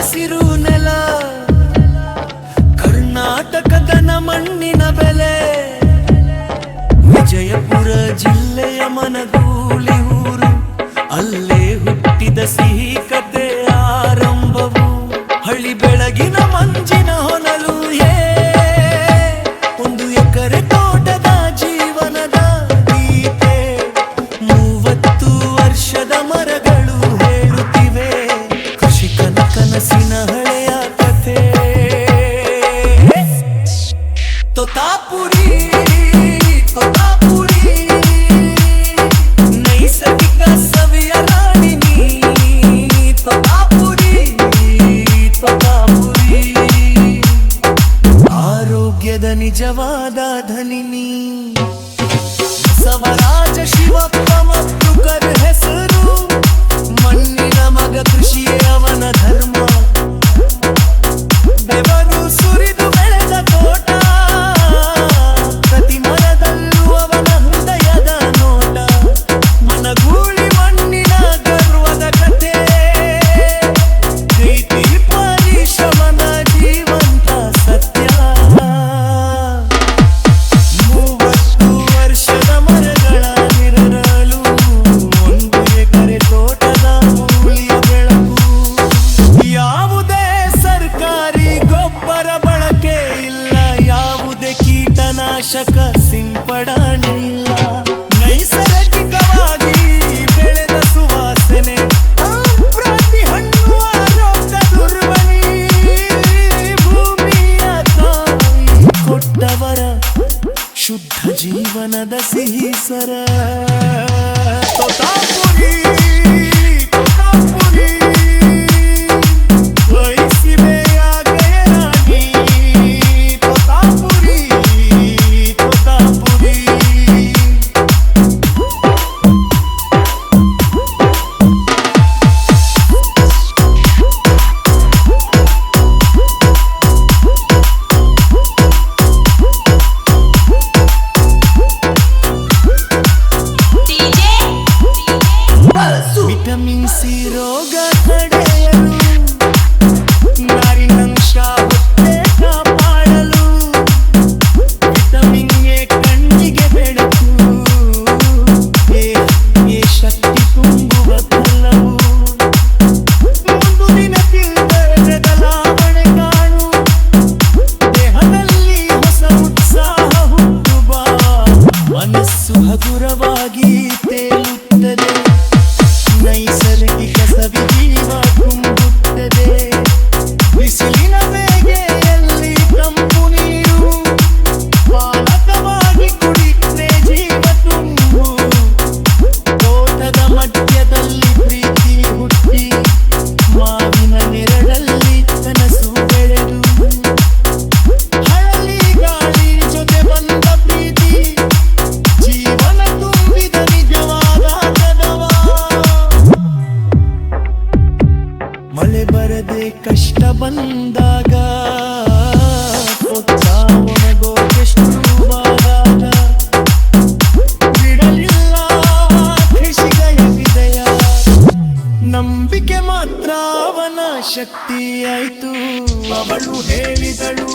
ಹಸಿರು ನೆಲ ಕರ್ನಾಟಕದ ಮಣ್ಣಿನ ಬೆಲೆ ವಿಜಯಪುರ ಜಿಲ್ಲೆಯ ಮನಗೂಳಿ ಊರು ಅಲ್ಲೇ ಹುಟ್ಟಿದ ಸಿಹಿ ಕತೆ ಆರಂಭವು ಹಳ್ಳಿ ಬೆಳಗಿನ ಮಂಜಿನ ಹೊನಲು ಒಂದು ಎಕರೆ ತೋಟದ ಜೀವನದ ಗೀತೆ 30 ವರ್ಷದ ಮರಗಳು ಹೇಳುತ್ತಿವೆ ಕೃಷಿಕನ ಕನಸಿನ ಹಳೆಯ ಕಥೆ ತೋತಾಪುರಿ ನೈಸರ್ಗಿಕ ಸವಿಯ ರಾಣಿನಿ ತೋತಾಪುರಿ ಆರೋಗ್ಯದ ನಿಜವಾದ ಧನಿನಿ ಬಸವರಾಜ ಶಿವಪ್ಪ ಮತ್ತು ಕರ್ ಹೆಸರು ಮಣ್ಣಿನ ಮಗ ಕೃಷಿಯೇ ಅವನ ಧರ್ಮ ಬೆವರು ಸುರಿದು ಬೆಳೆದ ತೋಟ ಪ್ರತಿ ಮರದಲ್ಲೂ ಅವನ ಹೃದಯದ ನೋಟ ಮನಗೂಳಿ ಮಣ್ಣಿನ ಗರ್ವದ ಕಥೆ ಪ್ರೀತಿ ಪರಿಶ್ರಮದ ಜೀವಂತ ಸತ್ಯ 30 ವರ್ಷದ ಮರಗಳ ನಿರಳಲು ಒಂದು ಎಕರೆ ತೋಟದ ಮೂಲಿಯ ಬೆಳಕು ಯಾವುದೇ ಸರ್ಕಾರಿ ಗೊಬ್ಬರ ಬಳಕೆ ಇಲ್ಲ ಯಾವುದೇ ಕೀಟನಾಶಕ ಸಿಂಪಡಣೆ ಇಲ್ಲ ನೈಸರ್ಗಿಕವಾಗಿ ಬೆಳೆದ ಸುವಾಸನೆ ಪ್ರತಿ ಹಣ್ಣು ಆರೋಗ್ಯ ದುರ್ಬಲಿ ಭೂಮಿಯ ತಾಯಿ ಕೊಟ್ಟವರ ಶುದ್ಧ ಜೀವನದ ಸಿಹಿ ಸರ ತೋತಾಪುರಿ ವಹಿಸಿದೆಯ ಗಯರಾಗಿ ತೋತಾಪುರಿ ವಿಟಮಿನ್ ಸಿ ರೋಗ ತಡೆಯಲು ನಾರಿನಂಶ ಹೊಟ್ಟೆ ಕಾಪಾಡಲು ವಿಟಮಿನ್ ಎ ಕಣ್ಣಿಗೆ ಬೆಳಕು ಎ ಶಕ್ತಿ ತುಂಬುವ ಫಲವು ಒಂದು ದಿನ ತಿಂದರೆ ಬದಲಾವಣೆ ಕಾಣು ದೇಹದಲ್ಲಿ ಹೊಸ ಉತ್ಸಾಹ ಹುಟ್ಟುವ ಮನಸ್ಸು ಹಗುರವಾಗಿ ತೇಲುತ್ತದೆ ನೈಸರ್ಗಿಕ ಸವಿಜೀವ ತುಂಬುತ್ತದೆ ಬಿಸಿಲಿನ ಬೇಗೆಯಲ್ಲಿ ತಂಪು ನೀರು ಪಾಲಕವಾಗಿ ಕುಡಿದ್ರೆ ಜೀವ ತುಂಬು ತೋಟದ ಮಧ್ಯದಲ್ಲಿ ಪ್ರೀತಿ ಹುಟ್ಟಿ ಮಾವಿನ ನೆರಳಲ್ಲಿ ಕನಸು ಬೆಳೆದು ಹಳಲಿ ಗಾಳಿ ಜೊತೆ ಬಂದ ಪ್ರೀತಿ ಜೀವನ ತುಂಬಿದ ನಿಜವಾದ ಕದವ ಮಳೆ ಬರದೆ ಕಷ್ಟ ಬಂದಾಗ ಒಣಗೋಕೆ ಶುರುವಾದಾಗ ಬಿಡಲಿಲ್ಲ ಕೃಷಿಗಳ ಹೃದಯ ನಂಬಿಕೆ ಮಾತ್ರ ಅವನ ಶಕ್ತಿಯಾಯಿತು ಅವಳು ಹೇಳಿದಳು